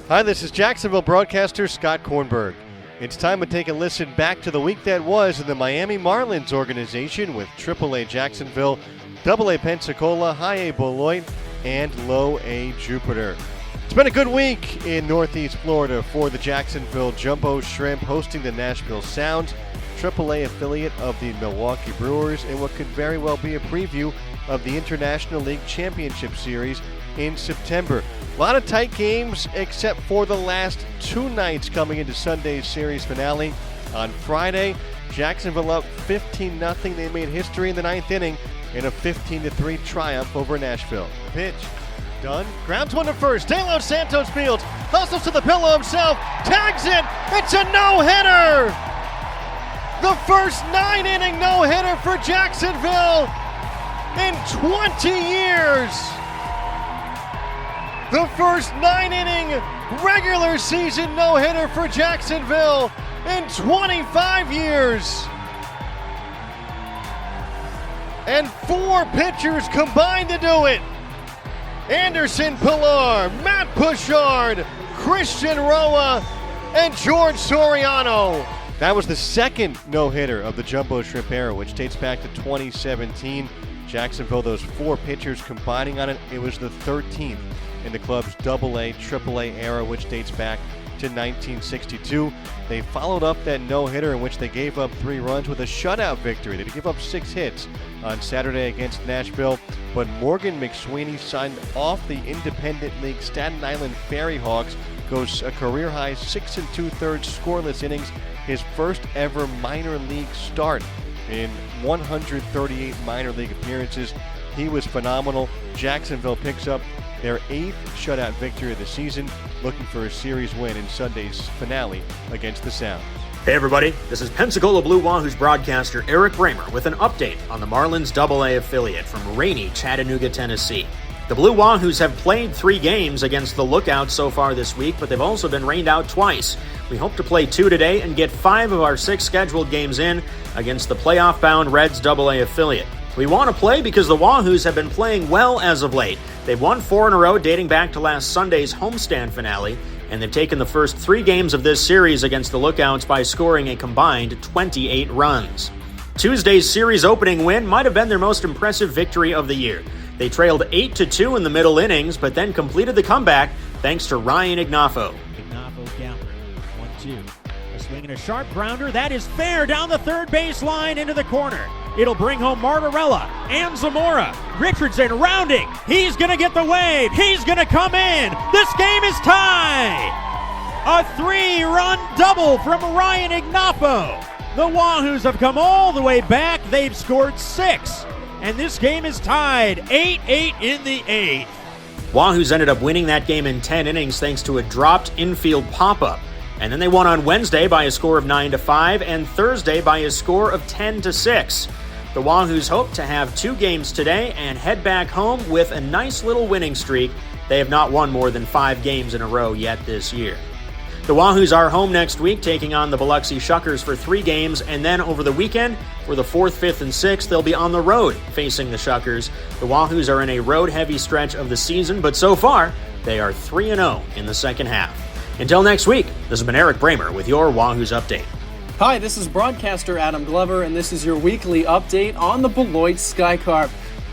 Hi, this is Jacksonville broadcaster Scott Kornberg. It's time to take a listen back to the week that was in the Miami Marlins organization with AAA Jacksonville, AA Pensacola, High A Beloit, and Low A Jupiter. It's been a good week in Northeast Florida for the Jacksonville Jumbo Shrimp, hosting the Nashville Sounds, AAA affiliate of the Milwaukee Brewers, in what could very well be a preview of the International League Championship Series in September. A lot of tight games except for the last two nights coming into Sunday's series finale. On Friday, Jacksonville up 15-0. They made history in the ninth inning in a 15-3 triumph over Nashville. Pitch. Done. Grounds one to first. De Los Santos fields. Hustles to the pillow himself. Tags it. It's a no-hitter. The first nine-inning no-hitter for Jacksonville in 20 years. The first nine-inning regular season no-hitter for Jacksonville in 25 years. And four pitchers combined to do it. Anderson Pilar, Matt Puchard, Christian Roa, and George Soriano. That was the second no-hitter of the Jumbo Shrimp era, which dates back to 2017. Jacksonville, those four pitchers combining on it. It was the 13th in the club's AA, AAA era, which dates back to 1962. They followed up that no-hitter in which they gave up 3 runs with a shutout victory. They gave up 6 hits on Saturday against Nashville, but Morgan McSweeney signed off the Independent League Staten Island Ferry Hawks, goes a career-high 6 2/3 scoreless innings, his first ever minor league start in 138 minor league appearances. He was phenomenal. Jacksonville picks up their 8th shutout victory of the season, looking for a series win in Sunday's finale against the Sounds. Hey everybody, this is Pensacola Blue Wahoos broadcaster Eric Bramer with an update on the Marlins AA affiliate from rainy Chattanooga, Tennessee. The Blue Wahoos have played 3 games against the Lookouts so far this week, but they've also been rained out twice. We hope to play 2 today and get 5 of our 6 scheduled games in against the playoff-bound Reds AA affiliate. We want to play because the Wahoos have been playing well as of late. They've won 4 in a row dating back to last Sunday's homestand finale, and they've taken the first 3 games of this series against the Lookouts by scoring a combined 28 runs. Tuesday's series opening win might have been their most impressive victory of the year. They trailed 8-2 in the middle innings, but then completed the comeback thanks to Ryan Ignafo. Ignafo counter. 1-2. A swing and a sharp grounder. That is fair down the third base line into the corner. It'll bring home Martorella and Zamora. Richardson rounding. He's going to get the wave. He's going to come in. This game is tied. A 3-run double from Ryan Ignafo. The Wahoos have come all the way back. They've scored 6. And this game is tied 8-8 in the 8th. Wahoos ended up winning that game in 10 innings thanks to a dropped infield pop-up. And then they won on Wednesday by a score of 9-5 and Thursday by a score of 10-6. The Wahoos hope to have 2 games today and head back home with a nice little winning streak. They have not won more than 5 games in a row yet this year. The Wahoos are home next week, taking on the Biloxi Shuckers for 3 games, and then over the weekend, for the 4th, 5th, and 6th, they'll be on the road facing the Shuckers. The Wahoos are in a road-heavy stretch of the season, but so far, they are 3-0 in the second half. Until next week, this has been Eric Bramer with your Wahoos Update. Hi, this is broadcaster Adam Glover, and this is your weekly update on the Beloit Skycarp.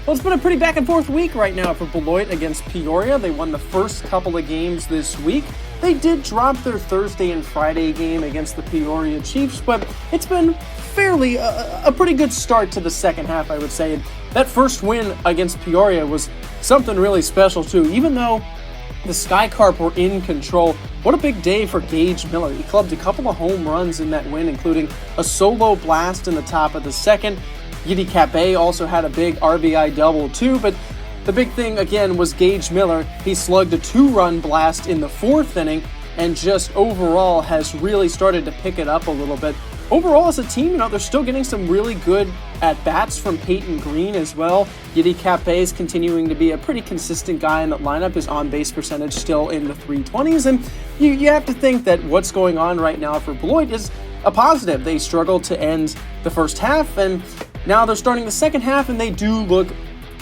Well, it's been a pretty back-and-forth week right now for Beloit against Peoria. They won the first couple of games this week. They did drop their Thursday and Friday game against the Peoria Chiefs, but it's been fairly a pretty good start to the second half, I would say. And that first win against Peoria was something really special, too. Even though the Skycarp were in control, what a big day for Gage Miller. He clubbed a couple of home runs in that win, including a solo blast in the top of the second. Yiddy Capet also had a big RBI double, too, but the big thing, again, was Gage Miller. He slugged a 2-run blast in the 4th inning and just overall has really started to pick it up a little bit. Overall, as a team, they're still getting some really good at-bats from Peyton Green as well. Yiddy Capet is continuing to be a pretty consistent guy in that lineup. His on-base percentage still in the 320s, and you have to think that what's going on right now for Beloit is a positive. They struggled to end the first half, and now they're starting the second half, and they do look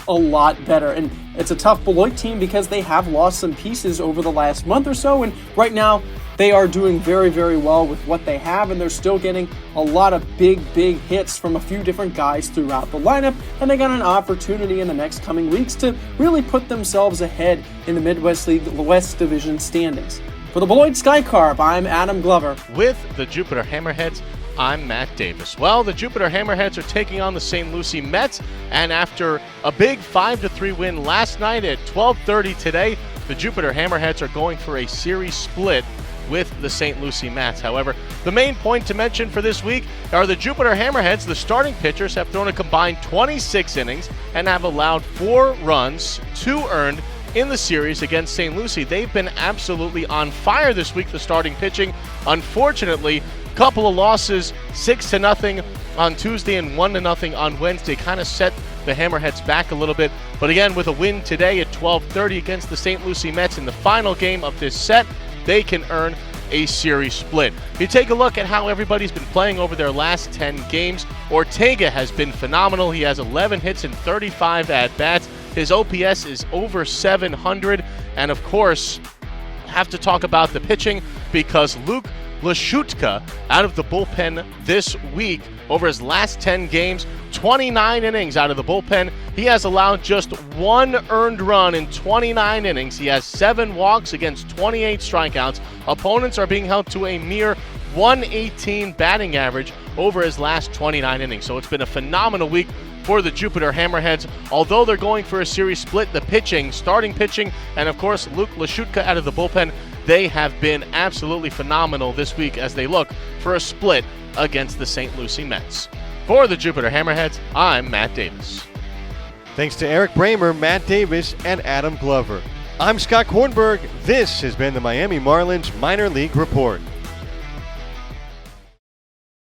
a lot better. And It's a tough Beloit team because they have lost some pieces over the last month or so, and right now they are doing very, very well with what they have, and they're still getting a lot of big hits from a few different guys throughout the lineup, and they got an opportunity in the next coming weeks to really put themselves ahead in the Midwest League West Division standings. For the Beloit Skycarp, I'm Adam Glover. With the Jupiter Hammerheads, I'm Matt Davis. Well, the Jupiter Hammerheads are taking on the St. Lucie Mets, and after a big 5-3 win last night at 12:30 today, the Jupiter Hammerheads are going for a series split with the St. Lucie Mets. However, the main point to mention for this week are the Jupiter Hammerheads. The starting pitchers have thrown a combined 26 innings and have allowed 4 runs, 2 earned, in the series against St. Lucie. They've been absolutely on fire this week, the starting pitching. Unfortunately, a couple of losses, 6-0 on Tuesday and 1-0 on Wednesday, kind of set the Hammerheads back a little bit. But again, with a win today at 12:30 against the St. Lucie Mets in the final game of this set, they can earn a series split. If you take a look at how everybody's been playing over their last 10 games, Ortega has been phenomenal. He has 11 hits and 35 at-bats. His OPS is over 700. And of course, have to talk about the pitching because Luke Lashutka out of the bullpen this week over his last 10 games, 29 innings out of the bullpen. He has allowed just 1 earned run in 29 innings. He has 7 walks against 28 strikeouts. Opponents are being held to a mere 118 batting average over his last 29 innings. So it's been a phenomenal week for the Jupiter Hammerheads. Although they're going for a series split, the pitching, starting pitching, and of course Luke Lashutka out of the bullpen, they have been absolutely phenomenal this week as they look for a split against the St. Lucie Mets. For the Jupiter Hammerheads, I'm Matt Davis. Thanks to Eric Bramer, Matt Davis, and Adam Glover. I'm Scott Kornberg. This has been the Miami Marlins Minor League Report.